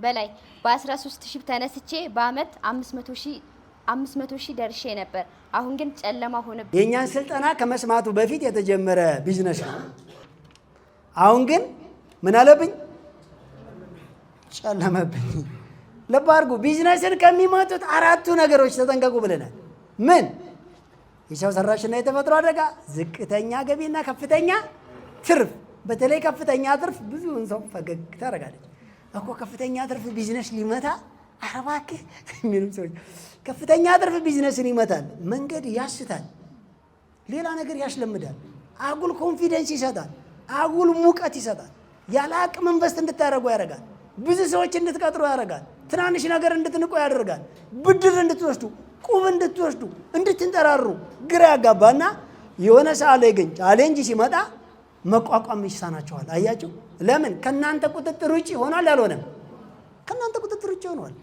በላይ በ13000 ተነስቼ በአመት 500,000 ደርሼ ነበር። አሁን ግን ጨለማ ሆነብኝ። የኛን ስልጠና ከመስማቱ በፊት የተጀመረ ቢዝነስ ነው። አሁን ግን ምን አለብኝ? ጨለመብኝ። ልብ አድርጉ። ቢዝነስን ከሚመጡት 4 ነገሮች ተጠንቀቁ ብለናል። ምን? የሰው ሰራሽና የተፈጥሮ አደጋ፣ ዝቅተኛ ገቢና ከፍተኛ ትርፍ። በተለይ ከፍተኛ ትርፍ ብዙውን ሰው ፈገግ ታደርጋለች እኮ። ከፍተኛ ትርፍ ቢዝነስ ሊመታ አረባክህ የሚሉ ሰዎች ከፍተኛ ትርፍ ቢዝነስን ይመታል። መንገድ ያስታል፣ ሌላ ነገር ያስለምዳል፣ አጉል ኮንፊደንስ ይሰጣል፣ አጉል ሙቀት ይሰጣል፣ ያለ አቅም ኢንቨስት እንድታደርጉ ያደርጋል፣ ብዙ ሰዎች እንድትቀጥሩ ያደርጋል፣ ትናንሽ ነገር እንድትንቁ ያደርጋል፣ ብድር እንድትወስዱ፣ ቁብ እንድትወስዱ፣ እንድትንጠራሩ ግራ ያጋባና የሆነ ሰዓት ላይ ግን ቻሌንጅ ሲመጣ መቋቋም ይሳናቸዋል። አያችሁ? ለምን? ከናንተ ቁጥጥር ውጪ ሆኗል። ያልሆነም ከናንተ ቁጥጥር ውጪ ሆኗል።